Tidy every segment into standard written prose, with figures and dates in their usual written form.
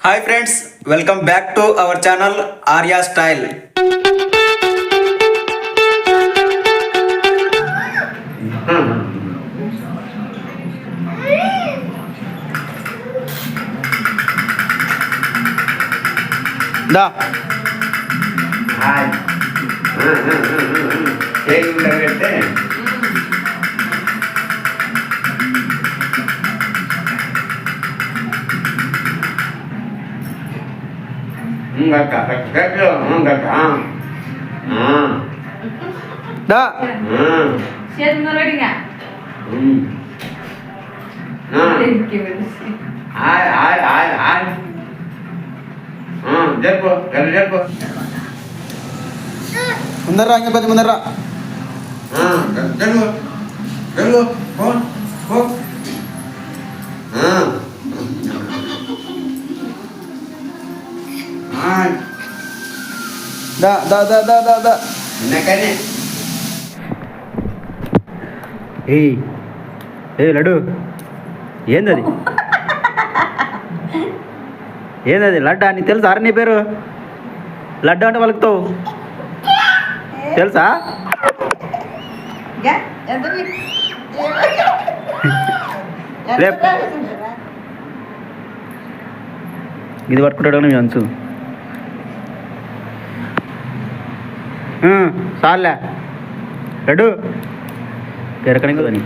Hi friends, welcome back to our channel Arya style. దా దా ముందర ఇంకా కొంచెం ముందర దా దా దా దా దా దా ఏయ్ ఏ లడ్డు ఏందది ఏందది లడ్డా నీకు తెలుసా నీ పేరు లడ్డు అంటే పలుకుతావు తెలుసా ఇది పట్టుకుంటాడు మీ అంచు సార్లే లడ్డు పెరకని కదా నీ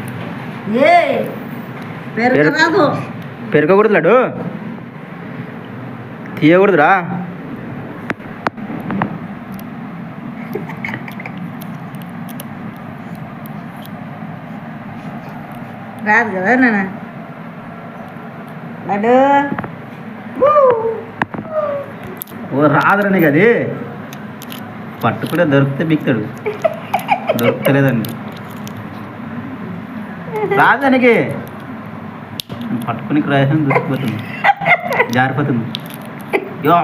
పెరగకూడదు లడ్డు తీయకూడదురా రాదు కదా నాన్న లడ్డు ఓ రాదురని అది పట్టుకుంటే దొరికితే బిక్తాడు దొరుకుతలేదండి రాదానికి పట్టుకుని ప్రయత్నం దొరికిపోతుంది జారిపోతుంది యో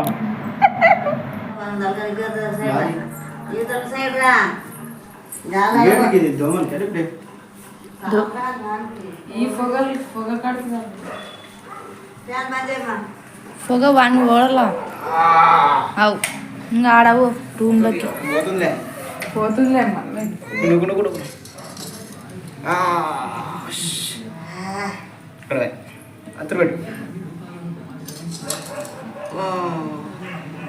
పొగ వన్ ఓడలా అవు ఇంకా ఆడవు రూమ్లోకి పోతుందిలే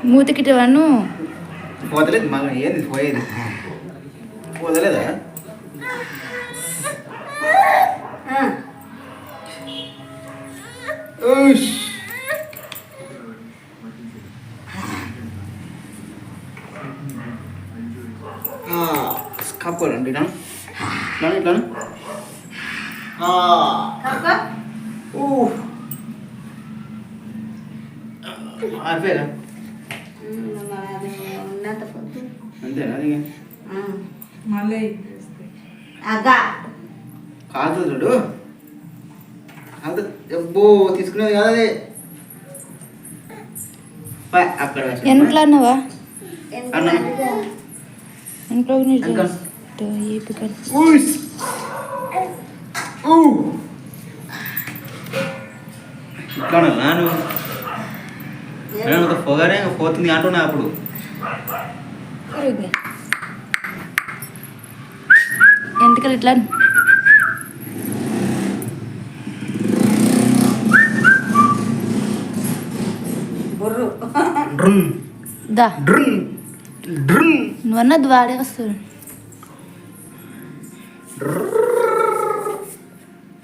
మూతికిటి వన్ను పోతలేదు మగ ఏంది పోయేది పోతలేదా కప్పుకోండి ఇట్లా ఆరిపోయారా అంతేనా అది మళ్ళీ కాదు చూడు కాదు ఎబ్బో తీసుకునేది కాదు అది అక్కడ ఎంట్లో అన్నావా అన్నా ఇంట్లో ఇట్లా నేను పొగనే పోతుంది అంటున్నా అప్పుడు ఎంతకలు ఇట్లా దా నువ్వు అన్నది వాడే వస్తాడు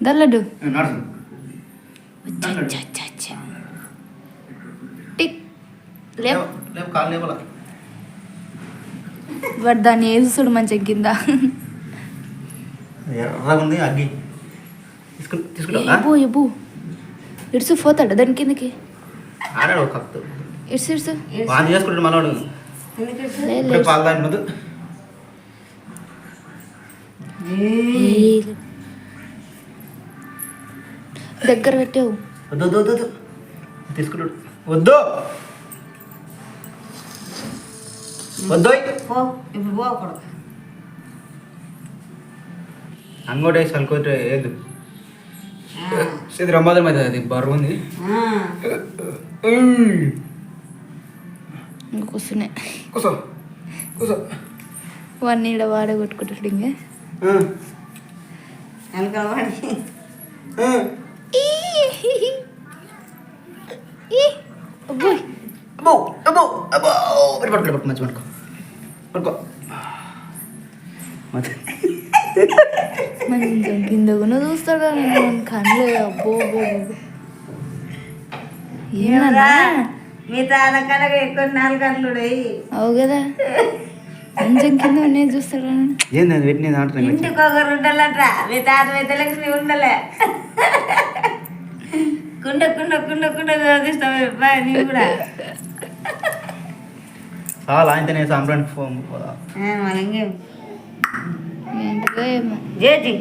దల్లడు టిక్ లేపు కాలు లేపలా వాడు దాన్ని వేసుడు మంచిగా కింద ఎర్రగా ఉంది అగ్గి తీసుకుంటా ఎబ్బు ఇడుసు పోతాడు దాని కిందకి ఆడాడు ఒక కప్పు ఇడుసు వాంతి చేసుకుంటాడు మనవాడు పాలు తాగిన ముందు దగ్గర పెట్టావు వద్దు వద్దు వద్దు తీసుకుంటాడు వద్దు వద్దు ఇప్పుడు పోకూడదు అంగోటే సల్కోటే ఏదు ఇది రమ్మదం అవుతుంది అది బరువు ఉంది ఇంకా కూర్చునే కూసో కూసో. వాడిని ఈడ వాడే కొట్టుకుంటాడు ఇంకా వెనకబడి అబ్బోయ్ అబ్బో అబ్బో అబ్బో పడుకో మంచి పడుకో పడుకో. మంచిగా కింద కూడా చూస్తాడు కళ్ళు. అబ్బో అబ్బో అబ్బో. ఏమన్నా మీ తాత కనుక ఎక్కువ 4 గంటలు అవు కదా మంచం కింద నేను చూస్తాడు. ఏంది అది పెట్టినది అంటున్నా. ఇంటికి ఒకరు ఉండాలట. మీ తాత పెద్దలకి నీ ఉండలే. కుండ కుండ కుండ కుండ చదివిస్తావు బాయ్ నీ కూడా. చాలా ఆయనతోనే సాంబ్రానికి ఫోన్ మన ఇంకేం ఏంటిదో ఏమో. జేజీ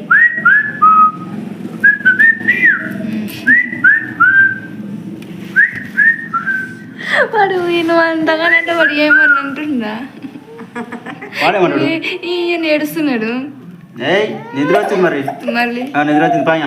వాడు ఈయన అంతగానంటే వాడు ఏమని అంటుందా. వాడేమన్నాడు? ఈయన ఏడుస్తున్నాడు ఏయ్ నిద్ర వచ్చింది మరి మళ్ళీ. నిద్ర వచ్చింది పాయ